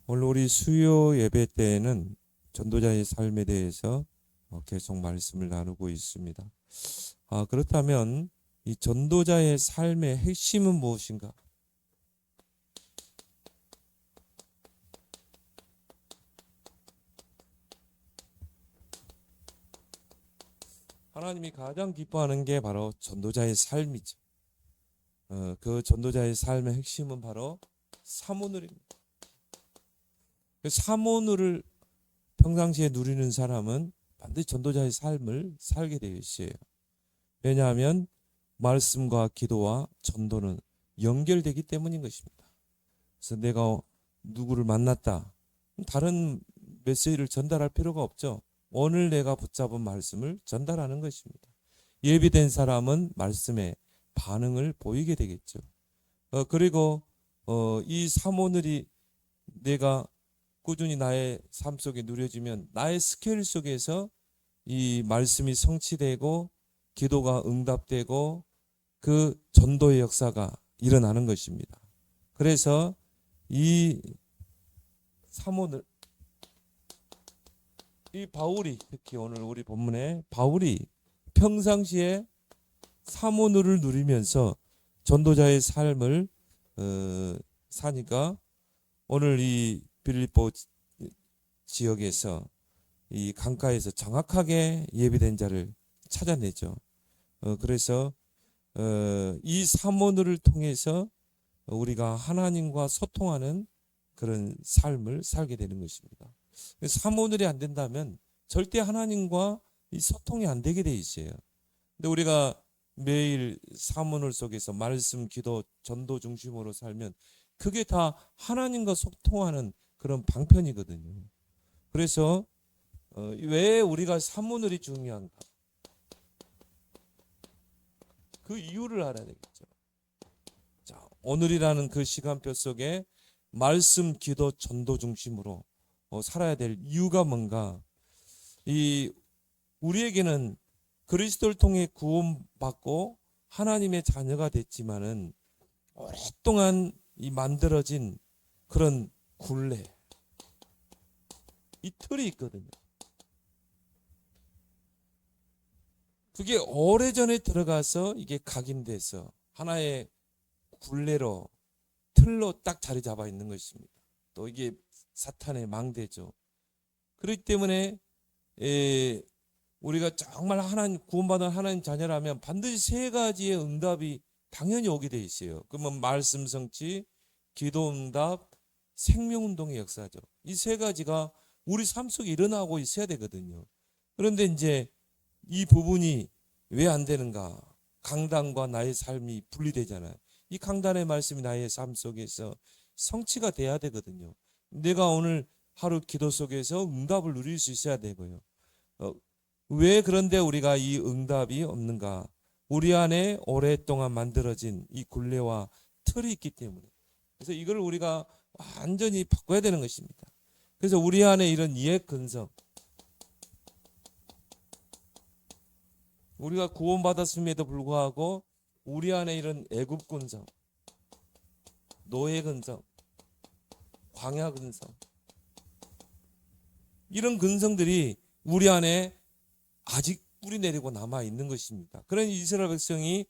오늘 우리 수요 예배 때에는 전도자의 삶에 대해서 계속 말씀을 나누고 있습니다. 그렇다면 이 전도자의 삶의 핵심은 무엇인가? 하나님이 가장 기뻐하는 게 바로 전도자의 삶이죠. 그 전도자의 삶의 핵심은 바로 사모늘입니다. 그 사모늘을 평상시에 누리는 사람은 반드시 전도자의 삶을 살게 되어 있어요. 왜냐하면 말씀과 기도와 전도는 연결되기 때문인 것입니다. 그래서 내가 누구를 만났다, 다른 메시지를 전달할 필요가 없죠. 오늘 내가 붙잡은 말씀을 전달하는 것입니다. 예비된 사람은 말씀에 반응을 보이게 되겠죠. 그리고 이 사모늘이 내가 꾸준히 나의 삶 속에 누려지면 나의 스케일 속에서 이 말씀이 성취되고 기도가 응답되고 그 전도의 역사가 일어나는 것입니다. 그래서 이 사모늘, 이 바울이, 특히 오늘 우리 본문에 바울이 평상시에 사모늘을 누리면서 전도자의 삶을 사니까 오늘 이 빌립보 지역에서 이 강가에서 정확하게 예비된 자를 찾아내죠. 그래서 이 사모늘을 통해서 우리가 하나님과 소통하는 그런 삶을 살게 되는 것입니다. 사모늘이 안 된다면 절대 하나님과 이 소통이 안 되게 돼 있어요. 근데 우리가 매일 사모늘 속에서 말씀, 기도, 전도 중심으로 살면 그게 다 하나님과 소통하는 그런 방편이거든요. 그래서 왜 우리가 사모늘이 중요한가? 그 이유를 알아야 되겠죠. 자, 오늘이라는 그 시간표 속에 말씀, 기도, 전도 중심으로 살아야 될 이유가 뭔가? 이 우리에게는 그리스도를 통해 구원받고 하나님의 자녀가 됐지만은 오랫동안 이 만들어진 그런 굴레, 이 틀이 있거든요. 그게 오래전에 들어가서 이게 각인돼서 하나의 굴레로, 틀로 딱 자리 잡아 있는 것입니다. 또 이게 사탄의 망대죠. 그렇기 때문에 우리가 정말 하나님 구원받은 하나님 자녀라면 반드시 세 가지의 응답이 당연히 오게 돼 있어요. 그러면 말씀 성취, 기도 응답, 생명 운동의 역사죠. 이 세 가지가 우리 삶 속에 일어나고 있어야 되거든요. 그런데 이제 이 부분이 왜 안 되는가? 강단과 나의 삶이 분리되잖아요. 이 강단의 말씀이 나의 삶 속에서 성취가 돼야 되거든요. 내가 오늘 하루 기도 속에서 응답을 누릴 수 있어야 되고요. 왜 그런데 우리가 이 응답이 없는가? 우리 안에 오랫동안 만들어진 이 굴레와 틀이 있기 때문에. 그래서 이걸 우리가 완전히 바꿔야 되는 것입니다. 그래서 우리 안에 이런 이해 근성, 우리가 구원받았음에도 불구하고 우리 안에 이런 애굽 근성, 노예 근성, 광야 근성, 이런 근성들이 우리 안에 아직 뿌리 내리고 남아 있는 것입니다. 그런 이스라엘 백성이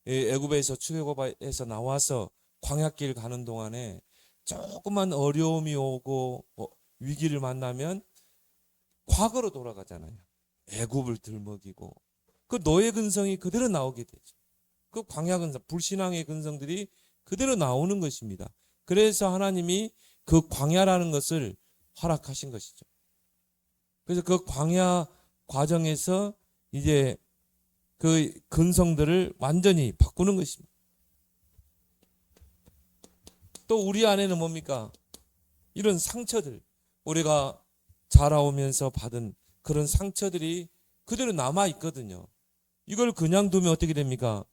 애굽에서 출애굽해서 나와서 광야길 가는 동안에 조금만 어려움이 오고 위기를 만나면 과거로 돌아가잖아요. 애굽을 들먹이고 그 노예 근성이 그대로 나오게 되죠. 그 광야 근성, 불신앙의 근성들이 그대로 나오는 것입니다. 그래서 하나님이 그 광야라는 것을 허락하신 것이죠. 그래서 그 광야 과정에서 이제 그 근성들을 완전히 바꾸는 것입니다. 또 우리 안에는 뭡니까? 이런 상처들, 우리가 자라오면서 받은 그런 상처들이 그대로 남아 있거든요. 이걸 그냥 두면 어떻게 됩니까?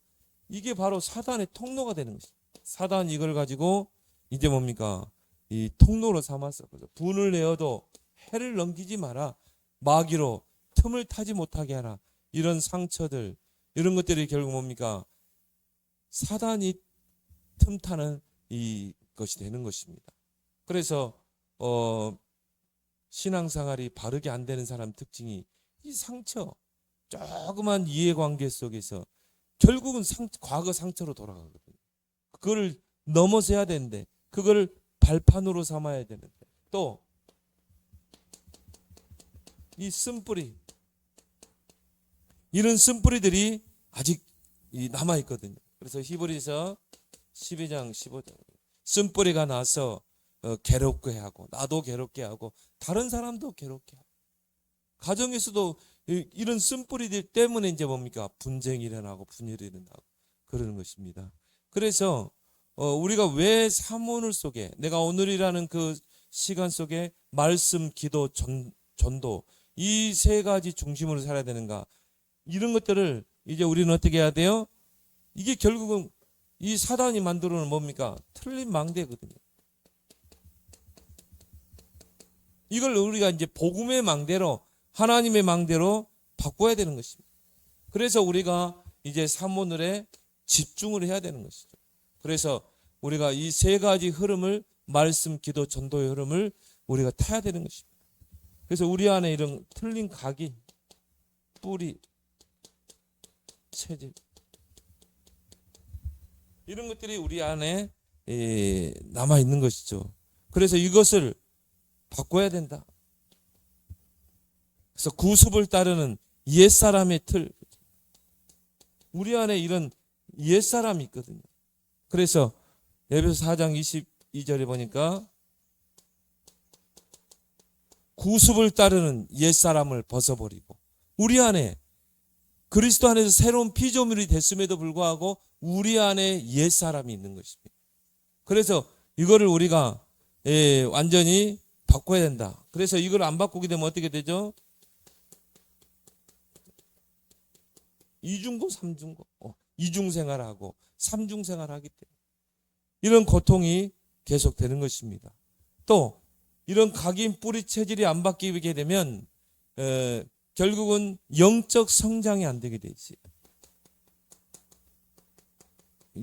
이게 바로 사단의 통로가 되는 것입니다. 사단 이걸 가지고 이제 뭡니까? 이 통로로 삼았어. 분을 내어도 해를 넘기지 마라. 마귀로 틈을 타지 못하게 하라. 이런 상처들, 이런 것들이 결국 뭡니까? 사단이 틈타는 이 것이 되는 것입니다. 그래서 신앙생활이 바르게 안 되는 사람 특징이 이 상처, 조그만 이해관계 속에서 결국은 과거 상처로 돌아가거든요. 그거를 넘어서야 되는데, 그걸 발판으로 삼아야 되는데, 또 이 쓴뿌리, 이런 쓴뿌리들이 아직 남아 있거든요. 그래서 히브리서 12장 15절, 쓴뿌리가 나서 괴롭게 하고, 나도 괴롭게 하고, 다른 사람도 괴롭게 하고, 가정에서도 이런 쓴뿌리들 때문에 이제 뭡니까? 분쟁이 일어나고 분열이 일어나고 그러는 것입니다. 그래서 우리가 왜 사모늘 속에, 내가 오늘이라는 그 시간 속에 말씀, 기도, 전도, 이 세 가지 중심으로 살아야 되는가? 이런 것들을 이제 우리는 어떻게 해야 돼요? 이게 결국은 이 사단이 만들어 놓은 뭡니까? 틀린 망대거든요. 이걸 우리가 이제 복음의 망대로, 하나님의 망대로 바꿔야 되는 것입니다. 그래서 우리가 이제 사모늘에 집중을 해야 되는 것이죠. 그래서 우리가 이 세 가지 흐름을, 말씀, 기도, 전도의 흐름을 우리가 타야 되는 것입니다. 그래서 우리 안에 이런 틀린 각인, 뿌리, 체질, 이런 것들이 우리 안에 남아 있는 것이죠. 그래서 이것을 바꿔야 된다. 그래서 구습을 따르는 옛사람의 틀, 우리 안에 이런 옛사람이 있거든요. 그래서 에베소 4장 22절에 보니까 구습을 따르는 옛사람을 벗어버리고, 우리 안에 그리스도 안에서 새로운 피조물이 됐음에도 불구하고 우리 안에 옛사람이 있는 것입니다. 그래서 이거를 우리가 완전히 바꿔야 된다. 그래서 이걸 안 바꾸게 되면 어떻게 되죠? 이중고, 삼중고, 이중생활하고 삼중생활하기 때문에 이런 고통이 계속되는 것입니다. 또 이런 각인 뿌리 체질이 안 바뀌게 되면 결국은 영적 성장이 안 되게 돼 있어요.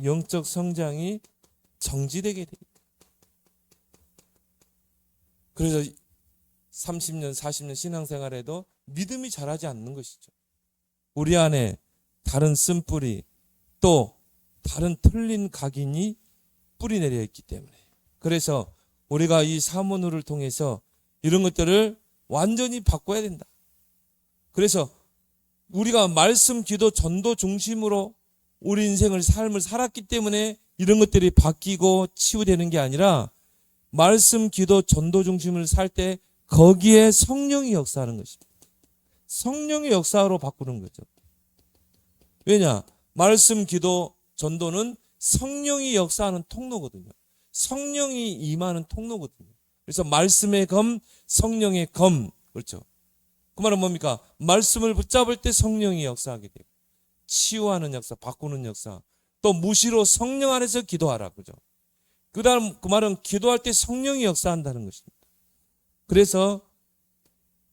영적 성장이 정지되게 돼요. 그래서 30년, 40년 신앙생활에도 믿음이 자라지 않는 것이죠. 우리 안에 다른 쓴뿌리, 또 다른 틀린 각인이 뿌리 내려 있기 때문에, 그래서 우리가 이 사모늘을 통해서 이런 것들을 완전히 바꿔야 된다. 그래서 우리가 말씀, 기도, 전도 중심으로 우리 인생을, 삶을 살았기 때문에 이런 것들이 바뀌고 치유되는 게 아니라, 말씀, 기도, 전도 중심을 살 때 거기에 성령이 역사하는 것입니다. 성령의 역사로 바꾸는 거죠. 왜냐? 말씀, 기도, 전도는 성령이 역사하는 통로거든요. 성령이 임하는 통로거든요. 그래서 말씀의 검, 성령의 검, 그렇죠. 그 말은 뭡니까? 말씀을 붙잡을 때 성령이 역사하게 돼요. 치유하는 역사, 바꾸는 역사. 또 무시로 성령 안에서 기도하라, 그죠? 그다음 그 말은 기도할 때 성령이 역사한다는 것입니다. 그래서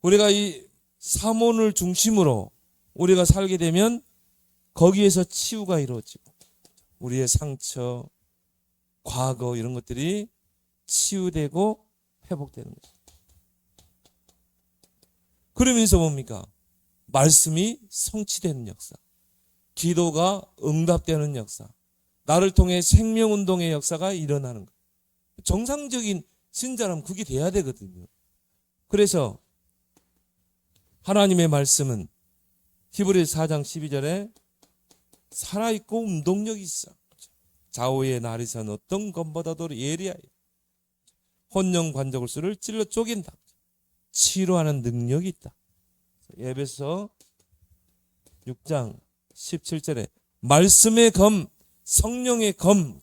우리가 이 사모를 중심으로 우리가 살게 되면 거기에서 치유가 이루어지고, 우리의 상처, 과거 이런 것들이 치유되고 회복되는 거죠. 그러면서 뭡니까? 말씀이 성취되는 역사, 기도가 응답되는 역사, 나를 통해 생명운동의 역사가 일어나는 거예요. 정상적인 신자라면 그게 돼야 되거든요. 그래서 하나님의 말씀은 히브리서 4장 12절에 살아있고 운동력이 있어. 좌우의 날이선 어떤 것보다도 예리하여 혼령 관절술을 찔러 쪼갠다. 치료하는 능력이 있다. 에베소 6장 17절에 말씀의 검, 성령의 검,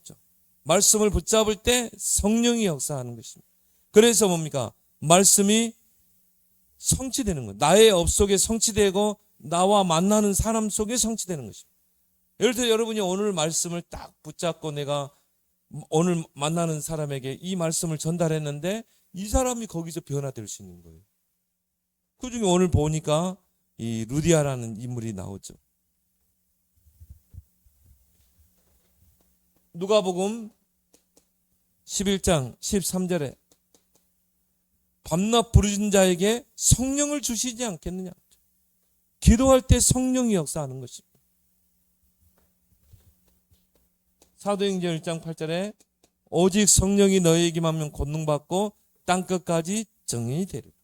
말씀을 붙잡을 때 성령이 역사하는 것입니다. 그래서 뭡니까? 말씀이 성취되는 것. 나의 업 속에 성취되고 나와 만나는 사람 속에 성취되는 것입니다. 예를 들어 여러분이 오늘 말씀을 딱 붙잡고 내가 오늘 만나는 사람에게 이 말씀을 전달했는데 이 사람이 거기서 변화될 수 있는 거예요. 그중에 오늘 보니까 이 루디아라는 인물이 나오죠. 누가복음 11장 13절에 밤낮 부르짖는 자에게 성령을 주시지 않겠느냐. 기도할 때 성령이 역사하는 것입니다. 사도행전 1장 8절에 오직 성령이 너희에게만 하면 권능받고 땅끝까지 정인이 되리라.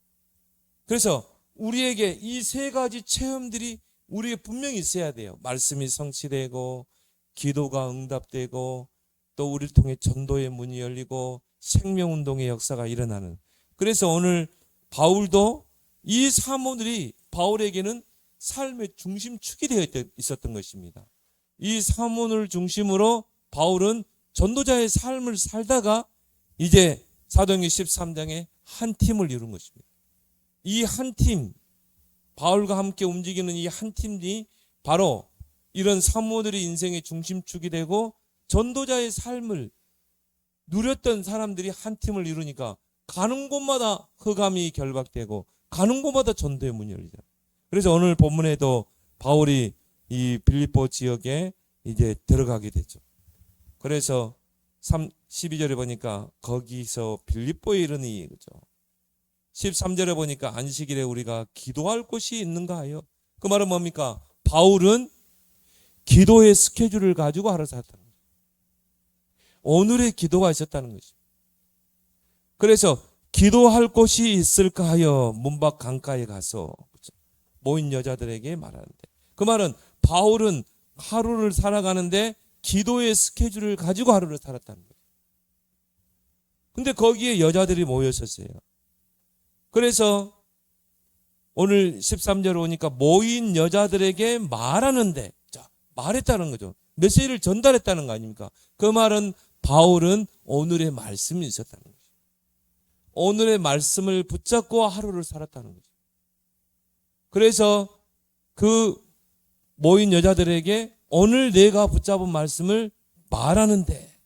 그래서 우리에게 이 세 가지 체험들이 우리에게 분명히 있어야 돼요. 말씀이 성취되고 기도가 응답되고 또 우리를 통해 전도의 문이 열리고 생명운동의 역사가 일어나는. 그래서 오늘 바울도 이 사모들이 바울에게는 삶의 중심축이 되어 있었던 것입니다. 이 사모를 중심으로 바울은 전도자의 삶을 살다가 이제 사도행전 13장에 한 팀을 이룬 것입니다. 이 한 팀, 바울과 함께 움직이는 이 한 팀이 바로 이런 사모들의 인생의 중심축이 되고 전도자의 삶을 누렸던 사람들이 한 팀을 이루니까 가는 곳마다 흑암이 결박되고 가는 곳마다 전도의 문이 열리죠. 그래서 오늘 본문에도 바울이 이 빌립보 지역에 이제 들어가게 되죠. 그래서 12절에 보니까 거기서 빌립보에 이르니, 그죠? 13절에 보니까 안식일에 우리가 기도할 곳이 있는가 하여. 그 말은 뭡니까? 바울은 기도의 스케줄을 가지고 하루 살았다는 거예요. 오늘의 기도가 있었다는 것이죠. 그래서 기도할 곳이 있을까 하여 문 밖 강가에 가서 모인 여자들에게 말하는데, 그 말은 바울은 하루를 살아가는데 기도의 스케줄을 가지고 하루를 살았다는 거예요. 근데 거기에 여자들이 모였었어요. 그래서 오늘 13절 오니까 모인 여자들에게 말하는데, 자, 말했다는 거죠. 메시지를 전달했다는 거 아닙니까? 그 말은 바울은 오늘의 말씀이 있었다는 거죠. 오늘의 말씀을 붙잡고 하루를 살았다는 거죠. 그래서 그 모인 여자들에게 오늘 내가 붙잡은 말씀을 말하는데,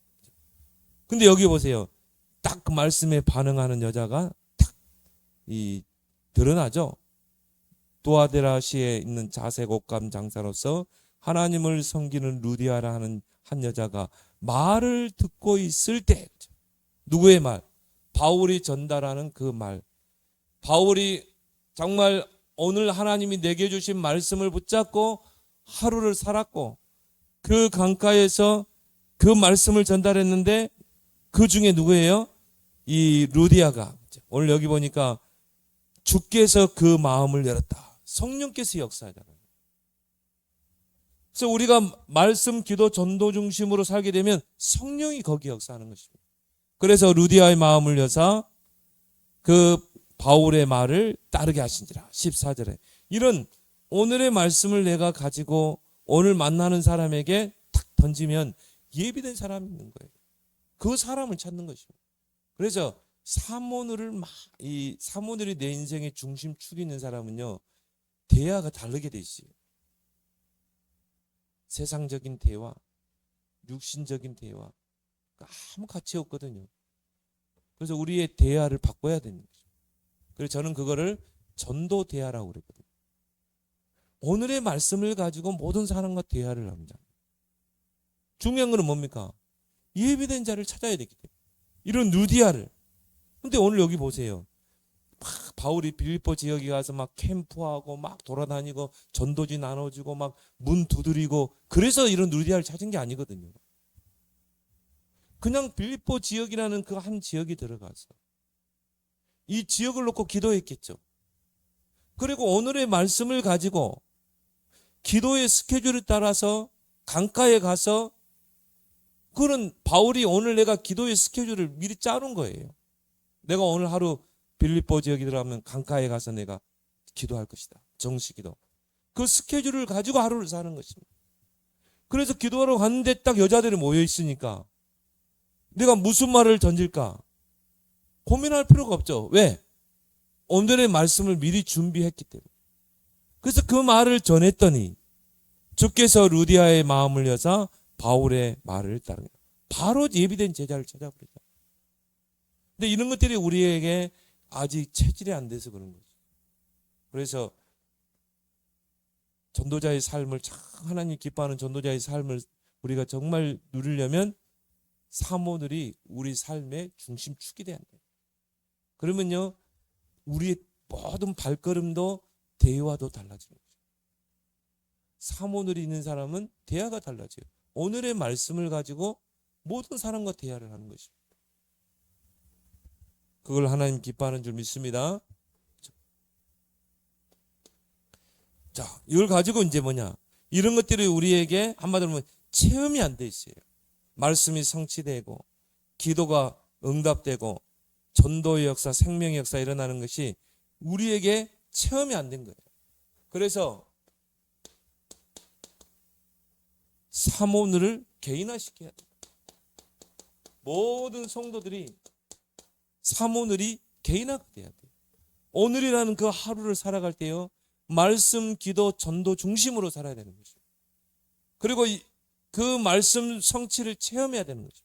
근데 여기 보세요. 딱 그 말씀에 반응하는 여자가 딱 드러나죠. 두아데라시에 있는 자색 옷감 장사로서 하나님을 섬기는 루디아라 하는 한 여자가 말을 듣고 있을 때, 누구의 말? 바울이 전달하는 그 말. 바울이 정말 오늘 하나님이 내게 주신 말씀을 붙잡고 하루를 살았고 그 강가에서 그 말씀을 전달했는데 그 중에 누구예요? 이 루디아가. 오늘 여기 보니까 주께서 그 마음을 열었다. 성령께서 역사하잖아요. 그래서 우리가 말씀, 기도, 전도 중심으로 살게 되면 성령이 거기 역사하는 것입니다. 그래서 루디아의 마음을 여사 그 바울의 말을 따르게 하신지라. 14절에 이런 오늘의 말씀을 내가 가지고 오늘 만나는 사람에게 탁 던지면 예비된 사람이 있는 거예요. 그 사람을 찾는 것입니다. 그래서 이 사모늘이 내 인생의 중심축이 있는 사람은요, 대화가 다르게 돼 있어요. 세상적인 대화, 육신적인 대화, 아무 가치 없거든요. 그래서 우리의 대화를 바꿔야 되는 거죠. 그래서 저는 그거를 전도 대화라고 그랬거든요. 오늘의 말씀을 가지고 모든 사람과 대화를 합니다. 중요한 것은 뭡니까? 예비된 자를 찾아야 되기 때문에. 이런 루디아를. 근데 오늘 여기 보세요. 막 바울이 빌립보 지역에 가서 막 캠프하고 막 돌아다니고 전도지 나눠주고 막 문 두드리고 그래서 이런 루디아를 찾은 게 아니거든요. 그냥 빌립보 지역이라는 그 한 지역에 들어가서 이 지역을 놓고 기도했겠죠. 그리고 오늘의 말씀을 가지고 기도의 스케줄에 따라서 강가에 가서, 그런 바울이 오늘 내가 기도의 스케줄을 미리 짜놓은 거예요. 내가 오늘 하루 빌립보 지역에 들어가면 강가에 가서 내가 기도할 것이다. 정시기도. 그 스케줄을 가지고 하루를 사는 것입니다. 그래서 기도하러 갔는데 딱 여자들이 모여 있으니까 내가 무슨 말을 던질까 고민할 필요가 없죠. 왜? 오늘의 말씀을 미리 준비했기 때문에. 그래서 그 말을 전했더니 주께서 루디아의 마음을 여사 바울의 말을 따르게 바로 예비된 제자를 찾아버리죠. 근데 이런 것들이 우리에게 아직 체질이 안 돼서 그런 거죠. 그래서 전도자의 삶을, 하나님 기뻐하는 전도자의 삶을 우리가 정말 누리려면 사모들이 우리 삶의 중심축이 돼야 돼요. 그러면요, 우리의 모든 발걸음도 대화도 달라지는 거죠. 사모늘이 있는 사람은 대화가 달라져요. 오늘의 말씀을 가지고 모든 사람과 대화를 하는 것입니다. 그걸 하나님 기뻐하는 줄 믿습니다. 자, 이걸 가지고 이제 뭐냐? 이런 것들이 우리에게 한마디로 하면 체험이 안 돼 있어요. 말씀이 성취되고 기도가 응답되고 전도의 역사, 생명의 역사 일어나는 것이 우리에게 체험이 안 된 거예요. 그래서 사모늘을 개인화시켜야 돼요. 모든 성도들이 사모늘이 개인화가 돼야 돼요. 오늘이라는 그 하루를 살아갈 때요, 말씀, 기도, 전도 중심으로 살아야 되는 거죠. 그리고 그 말씀 성취를 체험해야 되는 거죠.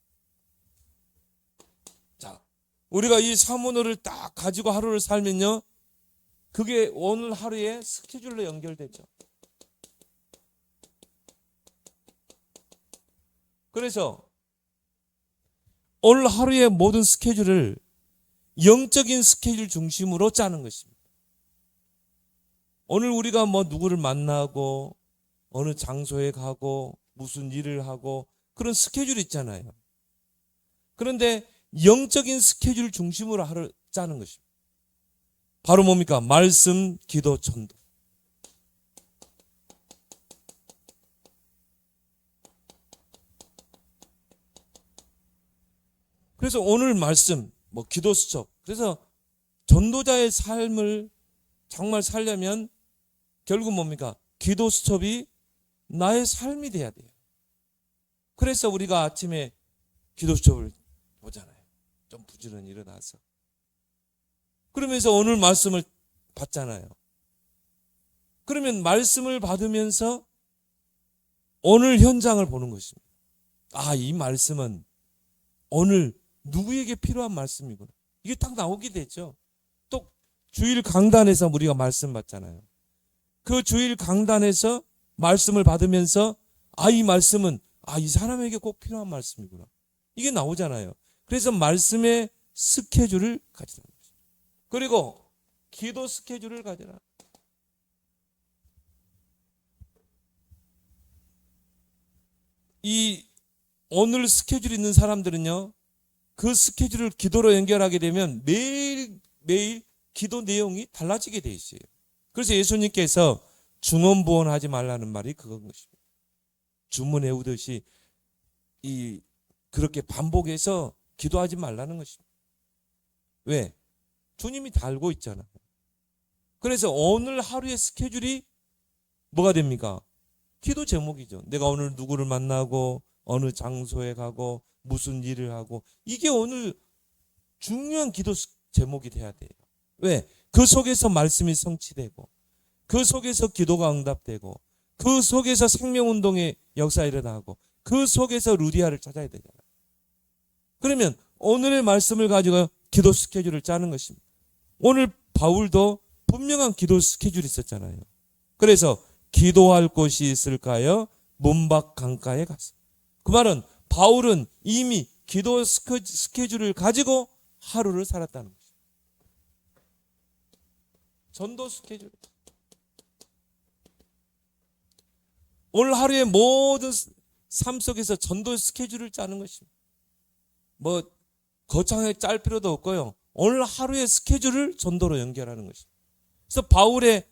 자, 우리가 이 사모늘을 딱 가지고 하루를 살면요, 그게 오늘 하루의 스케줄로 연결되죠. 그래서 오늘 하루의 모든 스케줄을 영적인 스케줄 중심으로 짜는 것입니다. 오늘 우리가 뭐 누구를 만나고 어느 장소에 가고 무슨 일을 하고 그런 스케줄이 있잖아요. 그런데 영적인 스케줄 중심으로 하루 짜는 것입니다. 바로 뭡니까? 말씀, 기도, 전도. 그래서 오늘 말씀, 뭐 기도 수첩. 그래서 전도자의 삶을 정말 살려면 결국 뭡니까? 기도 수첩이 나의 삶이 돼야 돼요. 그래서 우리가 아침에 기도 수첩을 보잖아요. 좀 부지런히 일어나서. 그러면서 오늘 말씀을 받잖아요. 그러면 말씀을 받으면서 오늘 현장을 보는 것입니다. 아, 이 말씀은 오늘 누구에게 필요한 말씀이구나. 이게 딱 나오게 되죠. 또 주일 강단에서 우리가 말씀 받잖아요. 그 주일 강단에서 말씀을 받으면서 이 말씀은 이 사람에게 꼭 필요한 말씀이구나. 이게 나오잖아요. 그래서 말씀의 스케줄을 가지라. 그리고 기도 스케줄을 가져라. 이 오늘 스케줄 있는 사람들은요, 그 스케줄을 기도로 연결하게 되면 매일 기도 내용이 달라지게 돼 있어요. 그래서 예수님께서 중언부언하지 말라는 말이 그건 것입니다. 주문 외우듯이 그렇게 반복해서 기도하지 말라는 것입니다. 왜? 주님이 다 알고 있잖아요. 그래서 오늘 하루의 스케줄이 뭐가 됩니까? 기도 제목이죠. 내가 오늘 누구를 만나고 어느 장소에 가고 무슨 일을 하고, 이게 오늘 중요한 기도 제목이 돼야 돼요. 왜? 그 속에서 말씀이 성취되고, 그 속에서 기도가 응답되고, 그 속에서 생명운동의 역사가 일어나고, 그 속에서 루디아를 찾아야 되잖아요. 그러면 오늘의 말씀을 가지고 기도 스케줄을 짜는 것입니다. 오늘 바울도 분명한 기도 스케줄이 있었잖아요. 그래서 기도할 곳이 있을까요? 문밖 강가에 가서. 그 말은 바울은 이미 기도 스케줄을 가지고 하루를 살았다는 것입니다. 전도 스케줄. 오늘 하루의 모든 삶 속에서 전도 스케줄을 짜는 것입니다. 뭐 거창하게 짤 필요도 없고요. 오늘 하루의 스케줄을 전도로 연결하는 것입니다. 그래서 바울의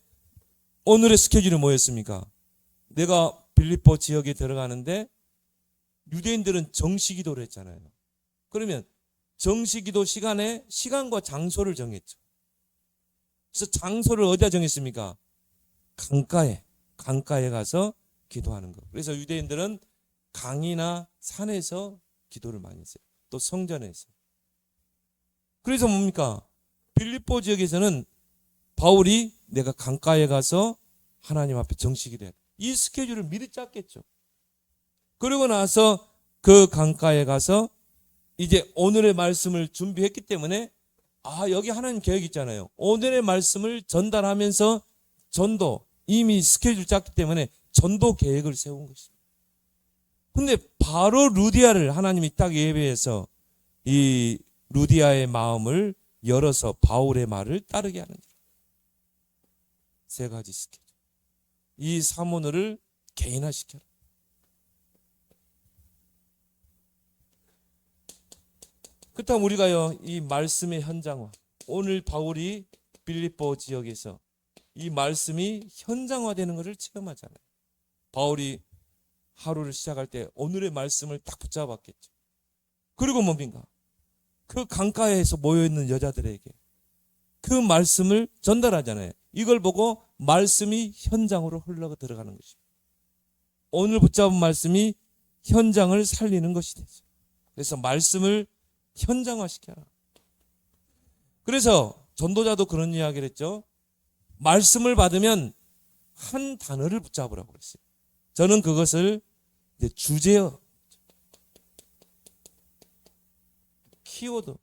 오늘의 스케줄이 뭐였습니까? 내가 빌립보 지역에 들어가는데 유대인들은 정시기도를 했잖아요. 그러면 정시기도 시간에 시간과 장소를 정했죠. 그래서 장소를 어디다 정했습니까? 강가에 가서 기도하는 거. 그래서 유대인들은 강이나 산에서 기도를 많이 했어요. 또 성전에서. 그래서 뭡니까? 빌립보 지역에서는 바울이 내가 강가에 가서 하나님 앞에 정식기도해. 이 스케줄을 미리 짰겠죠. 그러고 나서 그 강가에 가서 이제 오늘의 말씀을 준비했기 때문에 여기 하나님 계획 있잖아요. 오늘의 말씀을 전달하면서 전도 이미 스케줄 짰기 때문에 전도 계획을 세운 것입니다. 근데 바로 루디아를 하나님이 딱 예배해서 이 루디아의 마음을 열어서 바울의 말을 따르게 하느니라. 세 가지 스케줄. 이 사모너를 개인화시켜라. 그렇다면 우리가요, 이 말씀의 현장화, 오늘 바울이 빌립보 지역에서 이 말씀이 현장화되는 것을 체험하잖아요. 바울이 하루를 시작할 때 오늘의 말씀을 딱 붙잡았겠죠. 그리고 뭡니까? 그 강가에서 모여있는 여자들에게 그 말씀을 전달하잖아요. 이걸 보고 말씀이 현장으로 흘러 들어가는 것입니다. 오늘 붙잡은 말씀이 현장을 살리는 것이 되죠. 그래서 말씀을 현장화시켜라. 그래서 전도자도 그런 이야기를 했죠. 말씀을 받으면 한 단어를 붙잡으라고 그랬어요. 저는 그것을 이제 주제어, 키워드,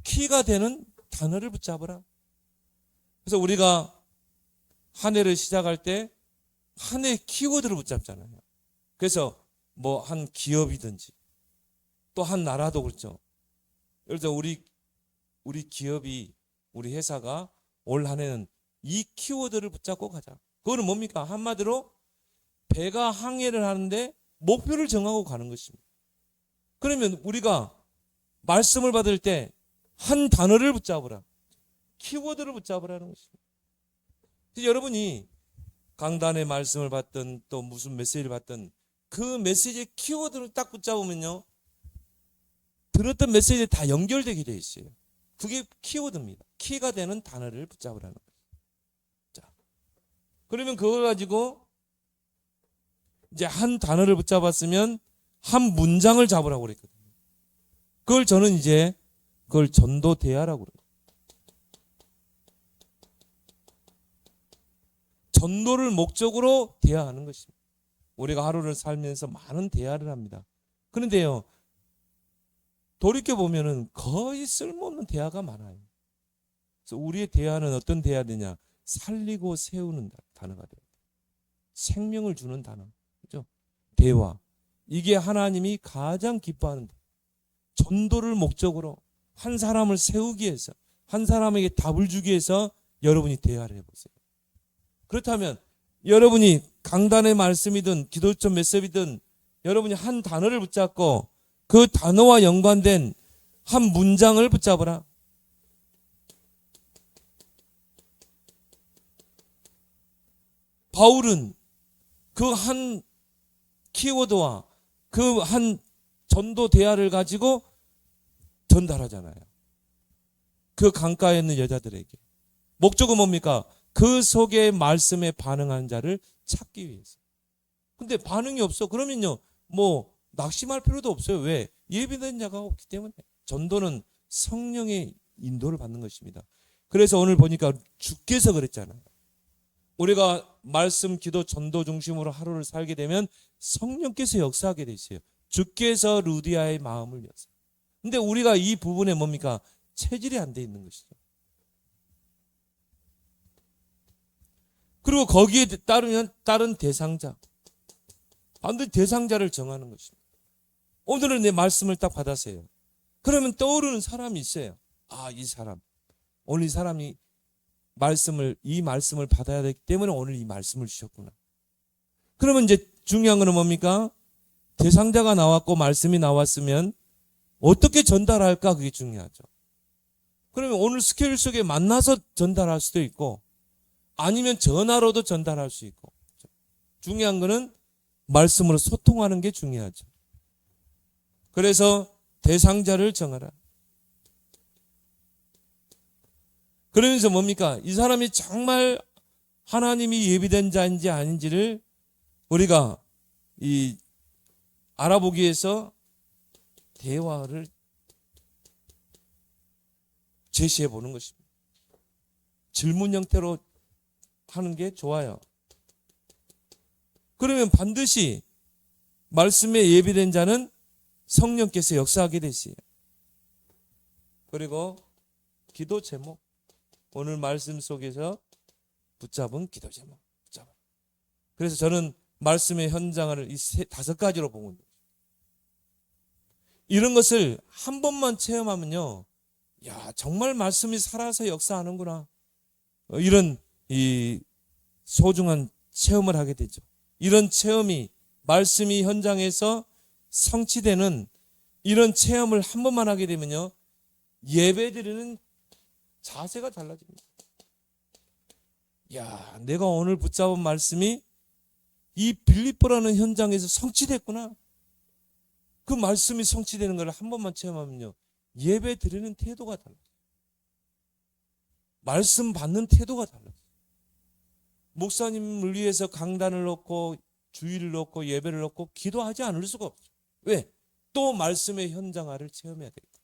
키가 되는 단어를 붙잡으라. 그래서 우리가 한 해를 시작할 때 한 해의 키워드를 붙잡잖아요. 그래서 뭐 한 기업이든지 또 한 나라도 그렇죠. 예를 들어 우리 기업이, 우리 회사가 올 한 해는 이 키워드를 붙잡고 가자. 그거는 뭡니까? 한마디로 배가 항해를 하는데 목표를 정하고 가는 것입니다. 그러면 우리가 말씀을 받을 때 한 단어를 붙잡으라. 키워드를 붙잡으라는 것입니다. 여러분이 강단의 말씀을 받든 또 무슨 메시지를 받든 그 메시지의 키워드를 딱 붙잡으면요, 들었던 메시지에 다 연결되게 돼 있어요. 그게 키워드입니다. 키가 되는 단어를 붙잡으라는 거예요. 자, 그러면 그걸 가지고 이제 한 단어를 붙잡았으면 한 문장을 잡으라고 그랬거든요. 그걸 저는 이제 그걸 전도 대화라고 그래요. 전도를 목적으로 대화하는 것입니다. 우리가 하루를 살면서 많은 대화를 합니다. 그런데요, 돌이켜보면은 거의 쓸모없는 대화가 많아요. 그래서 우리의 대화는 어떤 대화되냐? 살리고 세우는 단어가 돼요. 생명을 주는 단어. 그죠? 대화. 이게 하나님이 가장 기뻐하는 전도를 목적으로 한 사람을 세우기 위해서, 한 사람에게 답을 주기 위해서 여러분이 대화를 해보세요. 그렇다면 여러분이 강단의 말씀이든 기도처 메시지든 여러분이 한 단어를 붙잡고 그 단어와 연관된 한 문장을 붙잡으라. 바울은 그 한 키워드와 그 한 전도 대화를 가지고 전달하잖아요. 그 강가에 있는 여자들에게. 목적은 뭡니까? 그 속에 말씀에 반응하는 자를 찾기 위해서. 근데 반응이 없어. 그러면요, 뭐 낙심할 필요도 없어요. 왜? 예비된 자가 없기 때문에. 전도는 성령의 인도를 받는 것입니다. 그래서 오늘 보니까 주께서 그랬잖아요. 우리가 말씀, 기도, 전도 중심으로 하루를 살게 되면 성령께서 역사하게 돼 있어요. 주께서 루디아의 마음을 여서. 근데 우리가 이 부분에 뭡니까? 체질이 안 돼 있는 것이죠. 그리고 거기에 따른 대상자. 반드시 대상자를 정하는 것입니다. 오늘은 내 말씀을 딱 받았어요. 그러면 떠오르는 사람이 있어요. 아, 이 사람. 오늘 이 사람이 이 말씀을 받아야 되기 때문에 오늘 이 말씀을 주셨구나. 그러면 이제 중요한 거는 뭡니까? 대상자가 나왔고 말씀이 나왔으면 어떻게 전달할까? 그게 중요하죠. 그러면 오늘 스케줄 속에 만나서 전달할 수도 있고 아니면 전화로도 전달할 수 있고. 중요한 거는 말씀으로 소통하는 게 중요하죠. 그래서 대상자를 정하라. 그러면서 뭡니까? 이 사람이 정말 하나님이 예비된 자인지 아닌지를 우리가 알아보기 위해서 대화를 제시해 보는 것입니다. 질문 형태로 하는 게 좋아요. 그러면 반드시 말씀에 예비된 자는 성령께서 역사하게 되시요. 그리고 기도 제목. 오늘 말씀 속에서 붙잡은 기도 제목. 그래서 저는 말씀의 현장을 이 다섯 가지로 보고 있는 거예요. 이런 것을 한 번만 체험하면요, 야, 정말 말씀이 살아서 역사하는구나. 이런 이 소중한 체험을 하게 되죠. 이런 체험이 말씀이 현장에서 성취되는 이런 체험을 한 번만 하게 되면요, 예배드리는 자세가 달라집니다. 야, 내가 오늘 붙잡은 말씀이 이 빌립보라는 현장에서 성취됐구나. 그 말씀이 성취되는 걸 한 번만 체험하면요, 예배 드리는 태도가 달라요. 말씀 받는 태도가 달라요. 목사님을 위해서 강단을 놓고 주의를 놓고 예배를 놓고 기도하지 않을 수가 없죠. 왜? 또 말씀의 현장화를 체험해야 되겠다.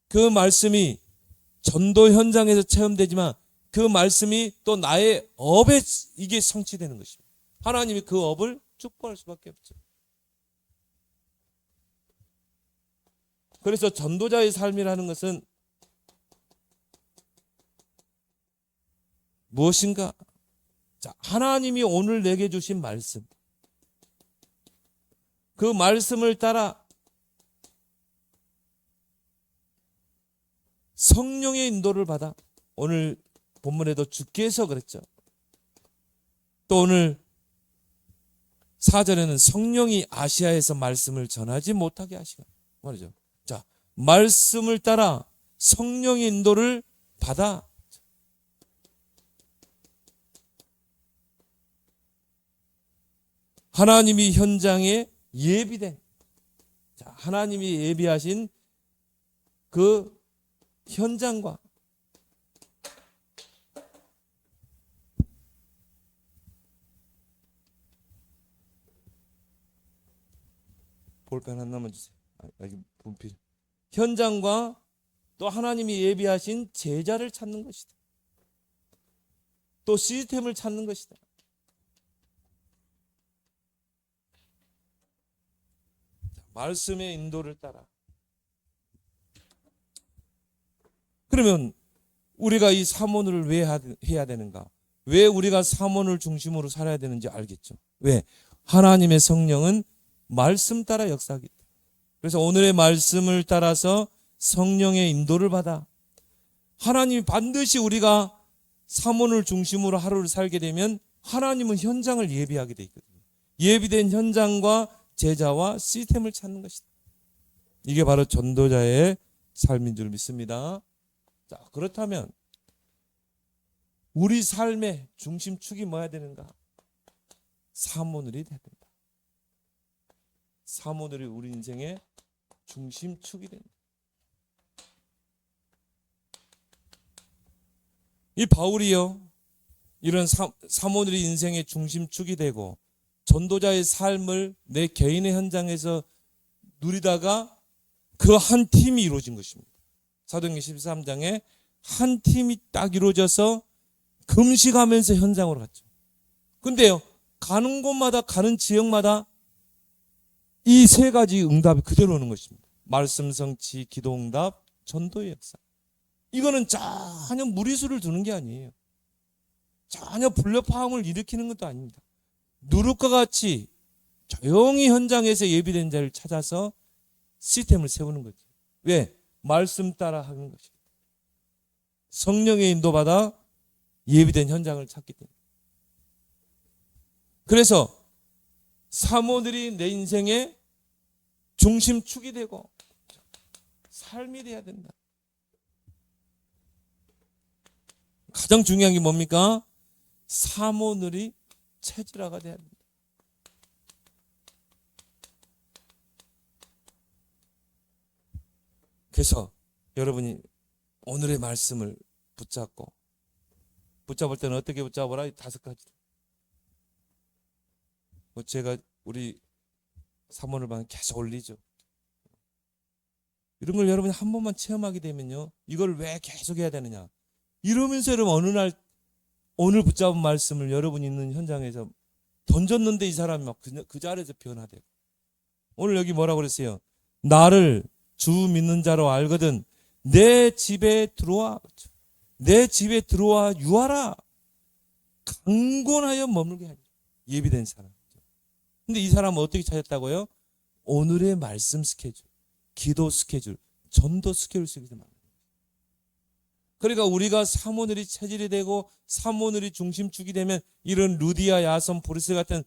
그 말씀이 전도 현장에서 체험되지만 그 말씀이 또 나의 업에 이게 성취되는 것입니다. 하나님이 그 업을 축복할 수밖에 없죠. 그래서 전도자의 삶이라는 것은 무엇인가? 자, 하나님이 오늘 내게 주신 말씀, 그 말씀을 따라 성령의 인도를 받아, 오늘 본문에도 주께서 그랬죠. 또 오늘 4절에는 성령이 아시아에서 말씀을 전하지 못하게 하시고 말이죠. 자, 말씀을 따라 성령의 인도를 받아 하나님이 현장에 예비된, 자, 하나님이 예비하신 그 현장과 볼펜 하나만 주세요. 여기 분필. 현장과 또 하나님이 예비하신 제자를 찾는 것이다. 또 시스템을 찾는 것이다. 말씀의 인도를 따라. 그러면 우리가 이 사모를 왜 해야 되는가? 왜 우리가 사모를 중심으로 살아야 되는지 알겠죠? 왜? 하나님의 성령은 말씀 따라 역사하기 때문에. 그래서 오늘의 말씀을 따라서 성령의 인도를 받아 하나님이 반드시 우리가 사모를 중심으로 하루를 살게 되면 하나님은 현장을 예비하게 돼 있거든요. 예비된 현장과 제자와 시스템을 찾는 것이다. 이게 바로 전도자의 삶인 줄 믿습니다. 자, 그렇다면 우리 삶의 중심축이 뭐야 되는가? 사모늘이 돼야 된다. 사모늘이 우리 인생의 중심축이 된다. 이 바울이요, 이런 사모늘이 인생의 중심축이 되고 전도자의 삶을 내 개인의 현장에서 누리다가 그 한 팀이 이루어진 것입니다. 사도행전 13장에 한 팀이 딱 이루어져서 금식하면서 현장으로 갔죠. 근데요, 가는 곳마다, 가는 지역마다 이 세 가지 응답이 그대로 오는 것입니다. 말씀 성취, 기도 응답, 전도의 역사. 이거는 전혀 무리수를 두는 게 아니에요. 전혀 불협화음을 일으키는 것도 아닙니다. 누룩과 같이 조용히 현장에서 예비된 자를 찾아서 시스템을 세우는 거죠. 왜? 말씀 따라 하는 것입니다. 성령의 인도받아 예비된 현장을 찾기 때문에. 그래서 사모들이 내 인생의 중심축이 되고 삶이 돼야 된다. 가장 중요한 게 뭡니까? 사모늘이 체질화가 돼야 된다. 그래서 여러분이 오늘의 말씀을 붙잡을 때는 어떻게 붙잡아라? 5가지. 제가 우리 사모늘방에 계속 올리죠. 이런 걸 여러분이 한 번만 체험하게 되면요, 이걸 왜 계속 해야 되느냐? 이러면서 여러분 어느 날 오늘 붙잡은 말씀을 여러분이 있는 현장에서 던졌는데 이 사람이 막 그 자리에서 변화되고, 오늘 여기 뭐라고 그랬어요? 나를 주 믿는 자로 알거든 내 집에 들어와, 내 집에 들어와 유하라. 강권하여 머물게 하니. 예비된 사람. 근데 이 사람은 어떻게 찾았다고요? 오늘의 말씀 스케줄. 기도 스케줄, 전도 스케줄 속에서 만나요. 그러니까 우리가 사모늘이 체질이 되고 사모늘이 중심축이 되면 이런 루디아, 야손, 보리스 같은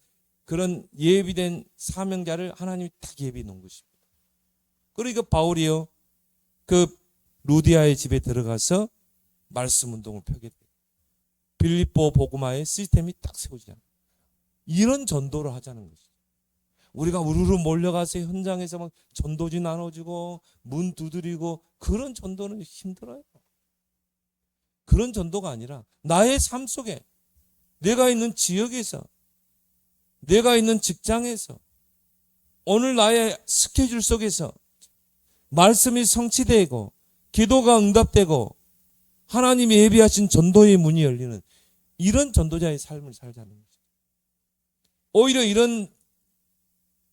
그런 예비된 사명자를 하나님이 딱 예비해 놓은 것입니다. 그러니까 바울이요, 그 루디아의 집에 들어가서 말씀 운동을 펴게 돼요. 빌립보 복음화의 시스템이 딱 세워지잖아요. 이런 전도를 하자는 것이죠. 우리가 우르르 몰려가서 현장에서 막 전도지 나눠주고 문 두드리고 그런 전도는 힘들어요. 그런 전도가 아니라 나의 삶 속에, 내가 있는 지역에서, 내가 있는 직장에서, 오늘 나의 스케줄 속에서 말씀이 성취되고 기도가 응답되고 하나님이 예비하신 전도의 문이 열리는 이런 전도자의 삶을 살자는 거죠. 오히려 이런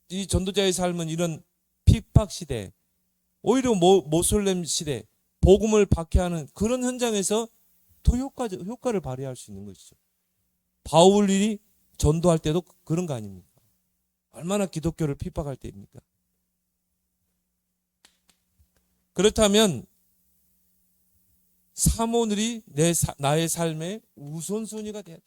이 전도자의 삶은 이런 핍박 시대, 오히려 모슬렘 시대, 복음을 박해하는 그런 현장에서 더 효과를 발휘할 수 있는 것이죠. 바울이 전도할 때도 그런 거 아닙니까? 얼마나 기독교를 핍박할 때입니까? 그렇다면 사모늘이 나의 삶의 우선순위가 되었다.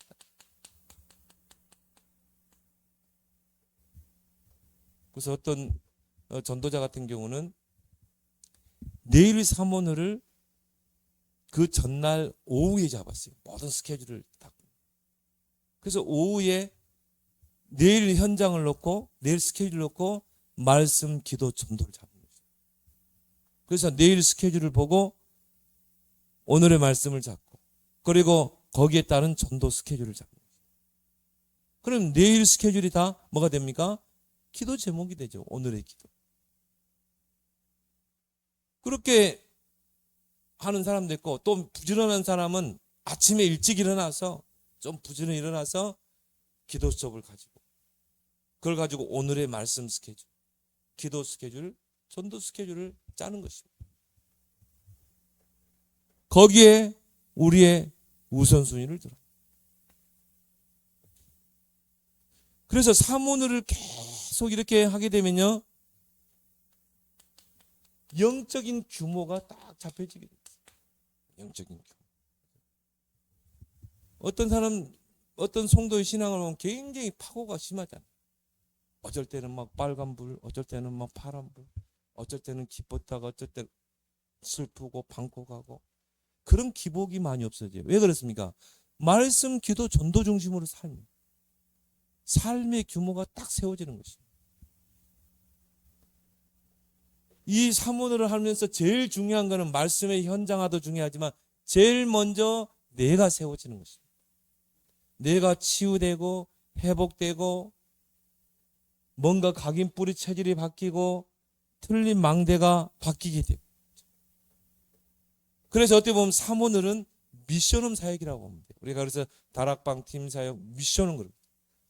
그래서 어떤 전도자 같은 경우는 내일 사모늘을 그 전날 오후에 잡았어요. 모든 스케줄을 딱. 그래서 오후에 내일 현장을 놓고 내일 스케줄을 놓고 말씀, 기도, 전도를 잡는 거죠. 그래서 내일 스케줄을 보고 오늘의 말씀을 잡고 그리고 거기에 따른 전도 스케줄을 잡는 거죠. 그럼 내일 스케줄이 다 뭐가 됩니까? 기도 제목이 되죠. 오늘의 기도. 그렇게 하는 사람도 있고 또 부지런한 사람은 아침에 일찍 일어나서 좀 부지런히 일어나서 기도 수업을 가지고 그걸 가지고 오늘의 말씀 스케줄, 기도 스케줄, 전도 스케줄을 짜는 것입니다. 거기에 우리의 우선순위를 들어. 그래서 사모늘을 계속 이렇게 하게 되면요, 영적인 규모가 딱 잡혀지게 돼요. 영적인 규모. 어떤 성도의 신앙을 보면 굉장히 파고가 심하잖아요. 어쩔 때는 막 빨간불, 어쩔 때는 막 파란불, 어쩔 때는 기뻤다가 어쩔 때는 슬프고 방고 가고 그런 기복이 많이 없어져요. 왜 그렇습니까? 말씀, 기도, 전도 중심으로 살면 삶의 규모가 딱 세워지는 것입니다. 이 사모늘을 하면서 제일 중요한 것은 말씀의 현장화도 중요하지만 제일 먼저 내가 세워지는 것입니다. 내가 치유되고 회복되고 뭔가 각인 뿌리 체질이 바뀌고 틀린 망대가 바뀌게 돼요. 그래서 어떻게 보면 사모늘은 미션홈 사역이라고 봅니다. 우리가 그래서 다락방 팀 사역 미션홈 그럽니다.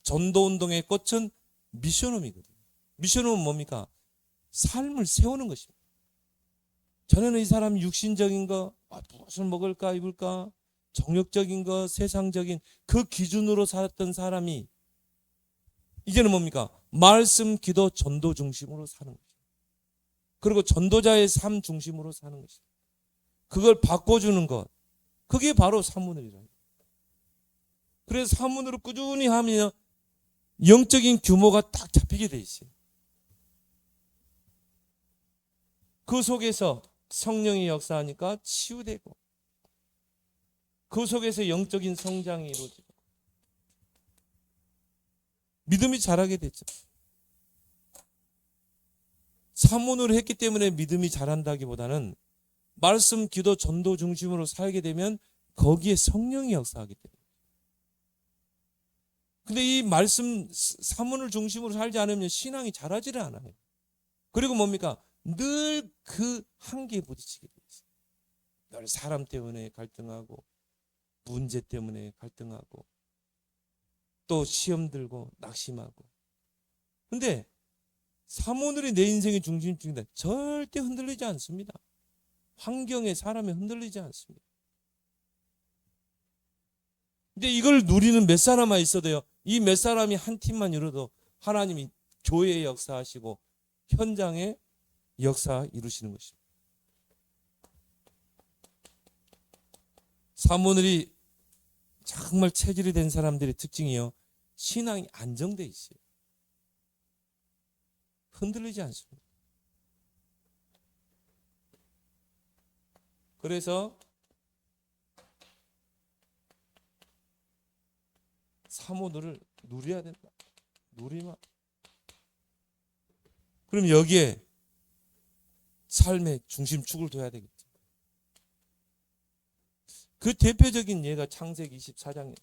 전도운동의 꽃은 미션홈이거든요. 미션홈은 뭡니까? 삶을 세우는 것입니다. 전에는 이 사람이 육신적인 거, 무엇을 먹을까 입을까, 정욕적인 거, 세상적인 그 기준으로 살았던 사람이 이제는 뭡니까? 말씀, 기도, 전도 중심으로 사는 거죠. 그리고 전도자의 삶 중심으로 사는 것이죠. 그걸 바꿔주는 것, 그게 바로 사모늘이라는 거예요. 그래서 사모늘을 꾸준히 하면 영적인 규모가 딱 잡히게 돼 있어요. 그 속에서 성령이 역사하니까 치유되고 그 속에서 영적인 성장이 이루어지고 믿음이 자라게 됐죠. 사모늘을 했기 때문에 믿음이 자란다기보다는 말씀, 기도, 전도 중심으로 살게 되면 거기에 성령이 역사하기 때문에. 근데 이 말씀, 사모늘 중심으로 살지 않으면 신앙이 자라지를 않아요. 그리고 뭡니까? 늘 그 한계에 부딪히게 돼 있어요. 늘 사람 때문에 갈등하고 문제 때문에 갈등하고 또 시험 들고 낙심하고. 근데 사모늘이 내 인생의 중심중이다. 절대 흔들리지 않습니다. 환경에 사람에 흔들리지 않습니다. 근데 이걸 누리는 몇 사람만 있어도요. 이 몇 사람이 한 팀만 이뤄도 하나님이 교회에 역사하시고 현장에 역사 이루시는 것입니다. 사모들이 정말 체질이 된 사람들의 특징이요, 신앙이 안정돼 있어요. 흔들리지 않습니다. 그래서 사모들을 누려야 된다. 누리면. 그럼 여기에 삶의 중심축을 둬야 되겠죠. 그 대표적인 예가 창세기 24장이다.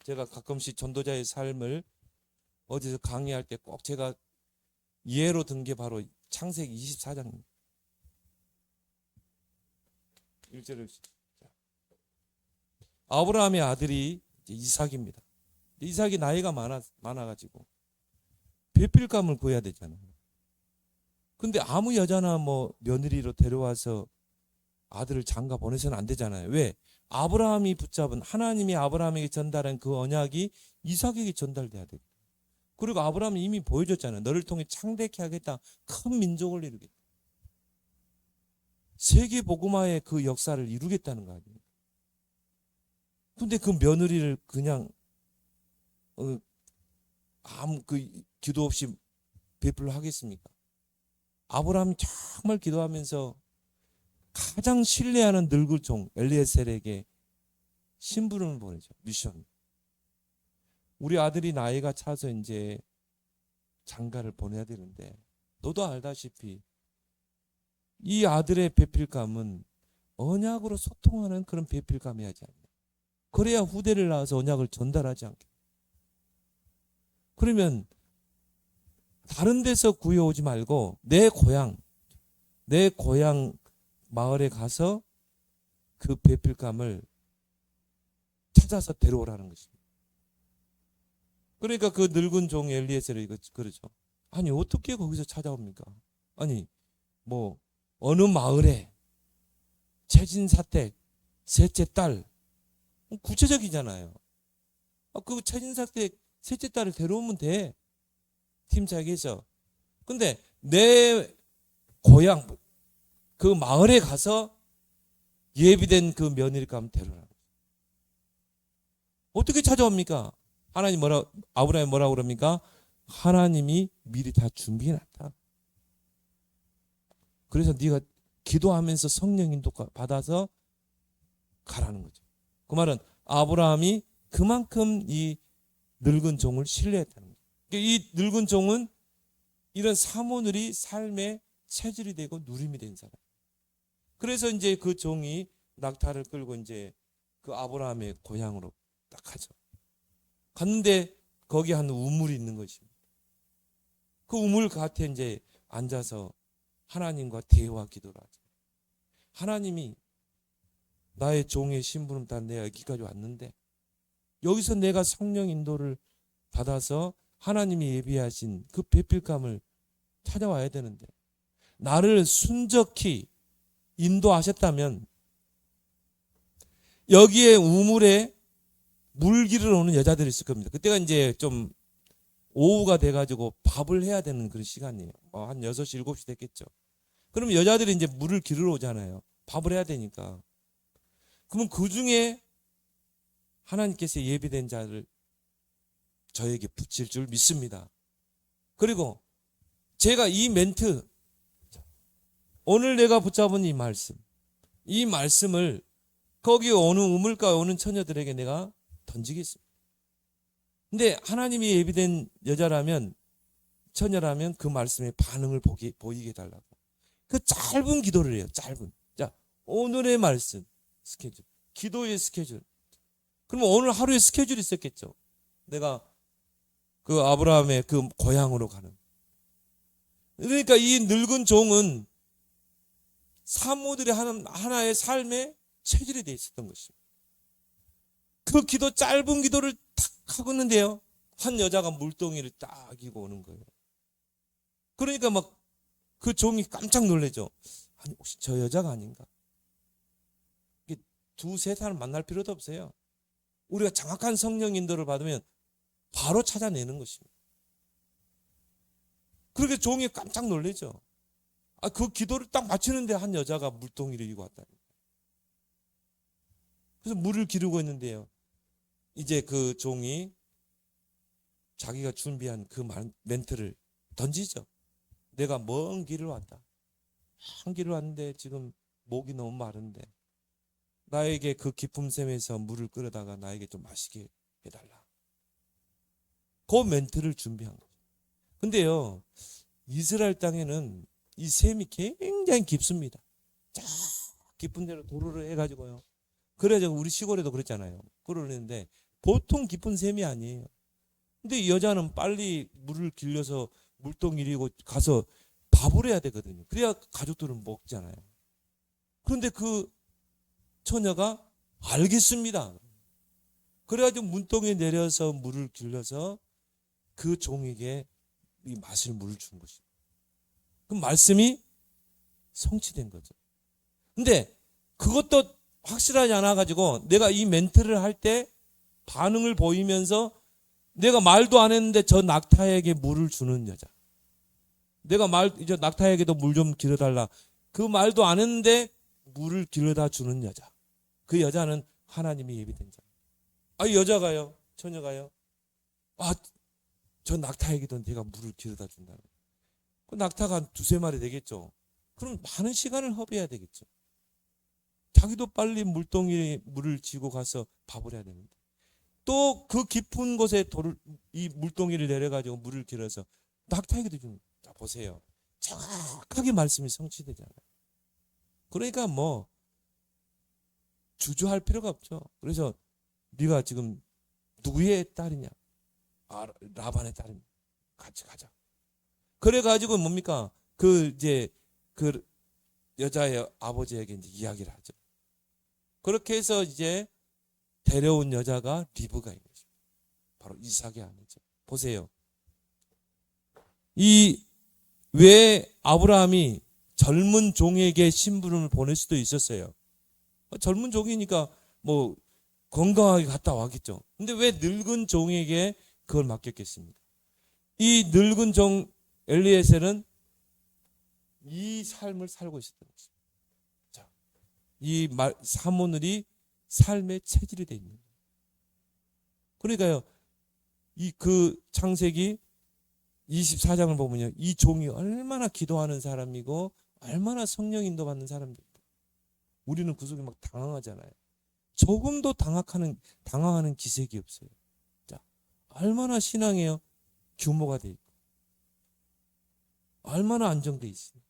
제가 가끔씩 전도자의 삶을 어디서 강의할 때 꼭 제가 예로 든 게 바로 창세기 24장입니다. 1절을 아브라함의 아들이 이삭입니다. 이삭이 나이가 많아가지고 배필감을 구해야 되잖아요. 근데 아무 여자나 뭐 며느리로 데려와서 아들을 장가 보내서는 안 되잖아요. 왜? 아브라함이 붙잡은, 하나님이 아브라함에게 전달한 그 언약이 이삭에게 전달돼야 돼요. 그리고 아브라함이 이미 보여줬잖아요. 너를 통해 창대케 하겠다. 큰 민족을 이루겠다. 세계 복음화의 그 역사를 이루겠다는 거 아니에요. 근데 그 며느리를 그냥 아무 그 기도 없이 베풀러 하겠습니까? 아브라함이 정말 기도하면서 가장 신뢰하는 늙은 종 엘리에셀에게 심부름을 보내죠. 미션. 우리 아들이 나이가 차서 이제 장가를 보내야 되는데 너도 알다시피 이 아들의 배필감은 언약으로 소통하는 그런 배필감이어야지 않나. 그래야 후대를 낳아서 언약을 전달하지 않게. 그러면 다른 데서 구해오지 말고 내 고향 마을에 가서 그 배필감을 찾아서 데려오라는 것입니다. 그러니까 그 늙은 종 엘리에셀이 그러죠. 아니 어떻게 거기서 찾아옵니까? 아니 뭐 어느 마을에 최진사택 셋째 딸, 구체적이잖아요. 그 최진사택 셋째 딸을 데려오면 돼. 팀장에서. 근데 내 고향 그 마을에 가서 예비된 그 며느리감 데려라. 어떻게 찾아옵니까? 하나님 아브라함이 뭐라고 그럽니까? 하나님이 미리 다 준비해놨다. 그래서 네가 기도하면서 성령 인도 받아서 가라는 거죠. 그 말은 아브라함이 그만큼 이 늙은 종을 신뢰했다는 거죠. 이 늙은 종은 이런 사모들이 삶의 체질이 되고 누림이 된 사람. 그래서 이제 그 종이 낙타를 끌고 이제 그 아브라함의 고향으로 딱 가죠. 갔는데 거기 한 우물이 있는 것입니다. 그 우물 곁에 이제 앉아서 하나님과 대화 기도를 하죠. 하나님이 나의 종의 심부름 따라 내가 여기까지 왔는데 여기서 내가 성령 인도를 받아서 하나님이 예비하신 그 배필감을 찾아와야 되는데 나를 순적히 인도하셨다면 여기에 우물에 물기를 오는 여자들이 있을 겁니다. 그때가 이제 좀 오후가 돼가지고 밥을 해야 되는 그런 시간이에요. 한 6시, 7시 됐겠죠. 그럼 여자들이 이제 물을 기르러 오잖아요. 밥을 해야 되니까. 그러면 그 중에 하나님께서 예비된 자를 저에게 붙일 줄 믿습니다. 그리고 제가 이 멘트, 오늘 내가 붙잡은 이 말씀을 거기 어느 우물가에 오는 처녀들에게 내가 던지겠습니다. 근데 하나님이 예비된 여자라면, 처녀라면 그 말씀에 반응을 보이게 해달라고. 그 짧은 기도를 해요. 짧은. 자, 오늘의 말씀 스케줄, 기도의 스케줄. 그러면 오늘 하루의 스케줄이 있었겠죠. 내가 그 아브라함의 그 고향으로 가는. 그러니까 이 늙은 종은 사모들의 하나의 삶의 체질이 되어 있었던 것입니다. 그 기도, 짧은 기도를 탁 하고 있는데요, 한 여자가 물동이를 딱 이고 오는 거예요. 그러니까 막 그 종이 깜짝 놀라죠. 아니 혹시 저 여자가 아닌가? 두세 사람 만날 필요도 없어요. 우리가 정확한 성령 인도를 받으면 바로 찾아내는 것입니다. 그렇게 종이 깜짝 놀라죠. 그 기도를 딱 맞추는데 한 여자가 물동이를 이고 왔다. 그래서 물을 기르고 있는데요. 이제 그 종이 자기가 준비한 그 멘트를 던지죠. 내가 먼 길을 왔다. 한 길을 왔는데 지금 목이 너무 마른데 나에게 그 깊은 샘에서 물을 끌어다가 나에게 좀 마시게 해달라. 그 멘트를 준비한 거죠. 근데요, 이스라엘 땅에는 이 샘이 굉장히 깊습니다. 쫙 깊은 데로 도로를 해가지고요. 그래서 우리 시골에도 그랬잖아요. 그러는데 보통 깊은 샘이 아니에요. 근데 이 여자는 빨리 물을 길러서 물동 이리고 가서 밥을 해야 되거든요. 그래야 가족들은 먹잖아요. 그런데 그 처녀가 알겠습니다. 그래가지고 문동에 내려서 물을 길러서 그 종에게 이 마실 물을 준 것입니다. 그 말씀이 성취된 거죠. 근데 그것도 확실하지 않아가지고 내가 이 멘트를 할 때 반응을 보이면서 내가 말도 안 했는데 저 낙타에게 물을 주는 여자. 내가 이제 낙타에게도 물 좀 길어달라. 그 말도 안 했는데 물을 길어다 주는 여자. 그 여자는 하나님이 예비된 자. 이 여자가요, 처녀가요. 저 낙타에게도 내가 물을 길어다 준다. 그 낙타가 한 두세 마리 되겠죠. 그럼 많은 시간을 허비해야 되겠죠. 자기도 빨리 물동이에 물을 지고 가서 밥을 해야 되는데. 또 그 깊은 곳에 이 물동이를 내려가지고 물을 길어서 낙타에게도 주는. 자, 보세요. 정확하게 말씀이 성취되잖아요. 그러니까 뭐 주저할 필요가 없죠. 그래서 네가 지금 누구의 딸이냐? 라반의 딸입니다. 같이 가자. 그래가지고 뭡니까? 그 여자의 아버지에게 이제 이야기를 하죠. 그렇게 해서 이제 데려온 여자가 리브가인 거죠. 바로 이삭의 아내죠. 보세요. 왜 아브라함이 젊은 종에게 심부름을 보낼 수도 있었어요. 젊은 종이니까 뭐 건강하게 갔다 와겠죠. 근데 왜 늙은 종에게 그걸 맡겼겠습니까? 이 늙은 종 엘리에셀은 이 삶을 살고 있었던 것입니다. 자, 이 사모늘이 삶의 체질이 되어 있는 거예요. 그러니까요, 그 창세기 24장을 보면요, 이 종이 얼마나 기도하는 사람이고 얼마나 성령 인도받는 사람입니다. 우리는 그 속에 막 당황하잖아요. 조금도 당황하는 기색이 없어요. 자, 얼마나 신앙의 규모가 돼 있고 얼마나 안정돼 있습니까?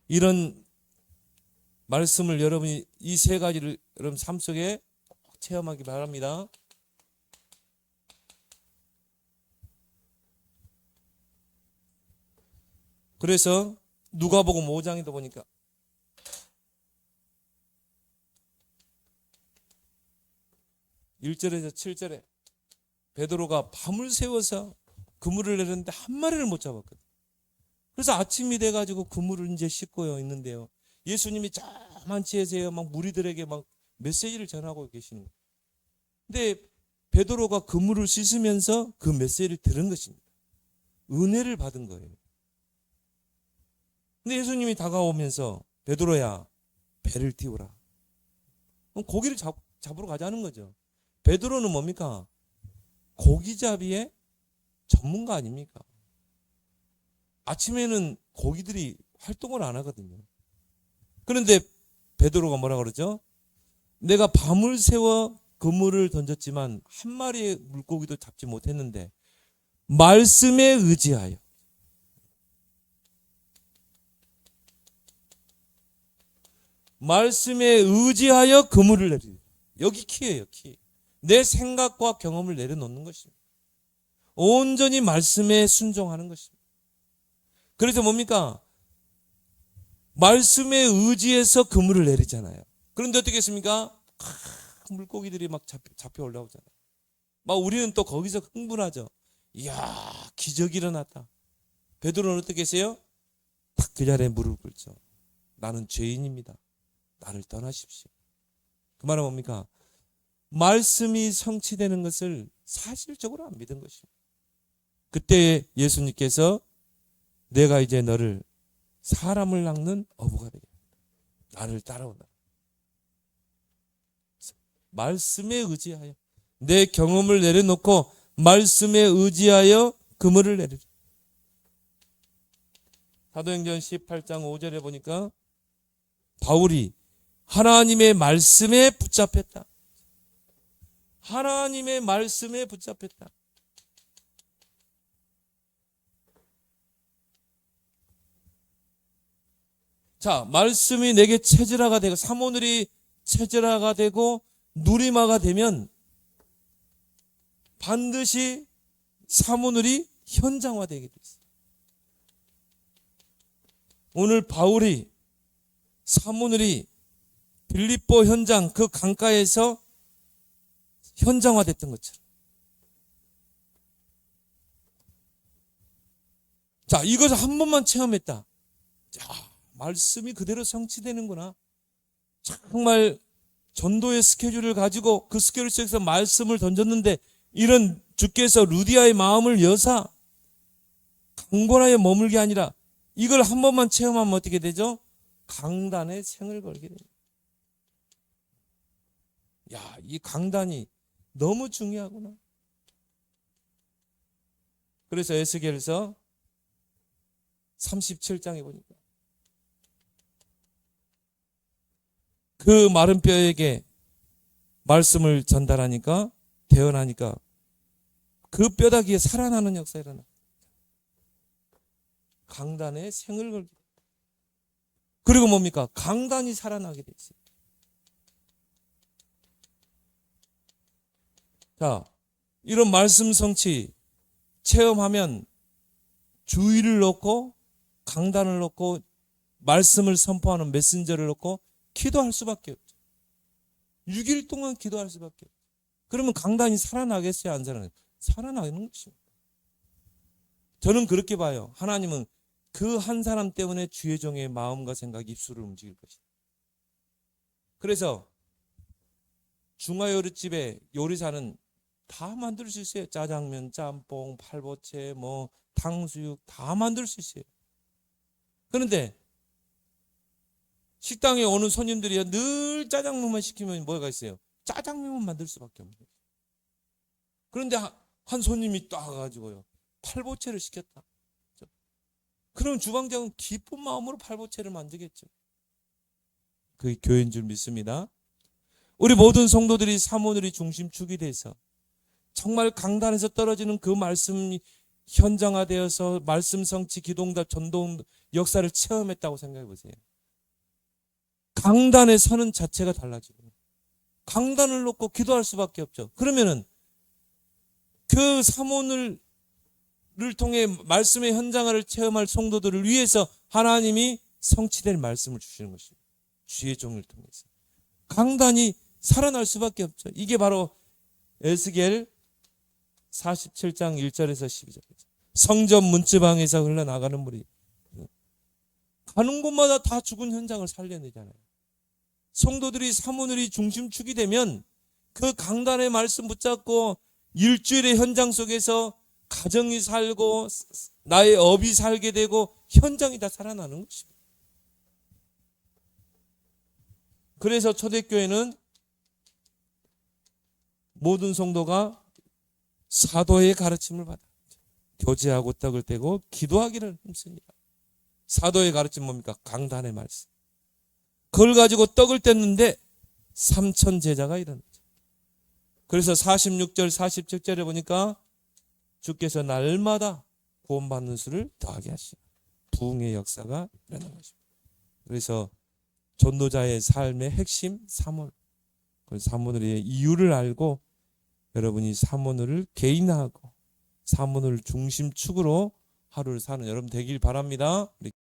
이런 말씀을 여러분이 이 세 가지를 여러분 삶 속에 체험하기 바랍니다. 그래서 누가복음 5장에도 보니까 (1절에서) (7절에) 베드로가 밤을 새워서 그물을 내렸는데 한 마리를 못 잡았거든. 그래서 아침이 돼가지고 그물을 이제 씻고 있는데요, 예수님이 저만치 해서요 막 무리들에게 막 메시지를 전하고 계시는 거예요. 근데 베드로가 그물을 씻으면서 그 메시지를 들은 것입니다. 은혜를 받은 거예요. 근데 예수님이 다가오면서 베드로야, 배를 띄우라. 그럼 고기를 잡으러 가자는 거죠. 베드로는 뭡니까? 고기잡이의 전문가 아닙니까? 아침에는 고기들이 활동을 안 하거든요. 그런데 베드로가 뭐라 그러죠? 내가 밤을 새워 그물을 던졌지만 한 마리의 물고기도 잡지 못했는데 말씀에 의지하여 그물을 내리라. 여기 키예요, 키. 내 생각과 경험을 내려놓는 것입니다. 온전히 말씀에 순종하는 것입니다. 그래서 뭡니까? 말씀에 의지해서 그물을 내리잖아요. 그런데 어떻게 했습니까? 물고기들이 막 잡혀 올라오잖아요. 막 우리는 또 거기서 흥분하죠. 이야, 기적이 일어났다. 베드로는 어떻게 했어요? 딱 그 자리에 무릎을 꿇죠. 나는 죄인입니다. 나를 떠나십시오. 그 말은 뭡니까? 말씀이 성취되는 것을 사실적으로 안 믿은 것입니다. 그때 예수님께서 내가 이제 너를 사람을 낚는 어부가 되게 나를 따라온다. 말씀에 의지하여 내 경험을 내려놓고 말씀에 의지하여 그물을 내리라. 사도행전 18장 5절에 보니까 바울이 하나님의 말씀에 붙잡혔다. 하나님의 말씀에 붙잡혔다. 자, 말씀이 내게 체질화가 되고 사모늘이 체질화가 되고 누리마가 되면 반드시 사모늘이 현장화되게 돼 있어요. 오늘 바울이 사모늘이 빌립보 현장 그 강가에서 현장화됐던 것처럼. 자, 이것을 한 번만 체험했다. 자, 말씀이 그대로 성취되는구나. 정말 전도의 스케줄을 가지고 그 스케줄 속에서 말씀을 던졌는데 이런 주께서 루디아의 마음을 여사 강권하여 머물게 아니라 이걸 한 번만 체험하면 어떻게 되죠? 강단에 생을 걸게 됩니다. 야, 이 강단이 너무 중요하구나. 그래서 에스겔서 37장에 보니까 그 마른 뼈에게 말씀을 전달하니까 대언하니까 그 뼈다귀에 살아나는 역사가 일어나. 강단에 생을 걸게. 그리고 뭡니까? 강단이 살아나게 돼 있어요. 자, 이런 말씀 성취 체험하면 주의를 놓고 강단을 놓고 말씀을 선포하는 메신저를 놓고 기도할 수밖에 없죠. 6일 동안 기도할 수밖에 없죠. 그러면 강단이 살아나겠어요? 안 살아나겠어요? 살아나는 것입니다. 저는 그렇게 봐요. 하나님은 그 한 사람 때문에 주의 종의 마음과 생각, 입술을 움직일 것이다. 그래서 중화요리집에 요리사는 다 만들 수 있어요. 짜장면, 짬뽕, 팔보채, 탕수육 다 만들 수 있어요. 그런데 식당에 오는 손님들이 늘 짜장면만 시키면 뭐가 있어요? 짜장면만 만들 수밖에 없는 거예요. 그런데 한 손님이 딱 와가지고요, 팔보채를 시켰다. 그럼 주방장은 기쁜 마음으로 팔보채를 만들겠죠. 그게 교회인 줄 믿습니다. 우리 모든 성도들이 사모늘이 중심축이 돼서 정말 강단에서 떨어지는 그 말씀이 현장화되어서 말씀 성취, 기도응답, 전도 역사를 체험했다고 생각해 보세요. 강단에 서는 자체가 달라지고 강단을 놓고 기도할 수밖에 없죠. 그러면은 그 사모늘을 통해 말씀의 현장을 체험할 성도들을 위해서 하나님이 성취될 말씀을 주시는 것입니다. 주의 종을 통해서 강단이 살아날 수밖에 없죠. 이게 바로 에스겔 47장 1절에서 12절. 성전 문지방에서 흘러나가는 물이 가는 곳마다 다 죽은 현장을 살려내잖아요. 성도들이 사모늘이 중심축이 되면 그 강단의 말씀 붙잡고 일주일의 현장 속에서 가정이 살고 나의 업이 살게 되고 현장이 다 살아나는 것입니다. 그래서 초대교회는 모든 성도가 사도의 가르침을 받아 교제하고 떡을 떼고 기도하기를 힘씁니다. 사도의 가르침 뭡니까? 강단의 말씀. 그걸 가지고 떡을 뗐는데 3,000 제자가 일어났죠. 그래서 46절 47절에 보니까 주께서 날마다 구원받는 수를 더하게 하시고 부흥의 역사가 일어난 것입니다. 그래서 전도자의 삶의 핵심 사모늘. 그 사모늘의 이유를 알고 여러분이 사모늘을 개인화하고 사모늘 중심축으로 하루를 사는 여러분 되길 바랍니다.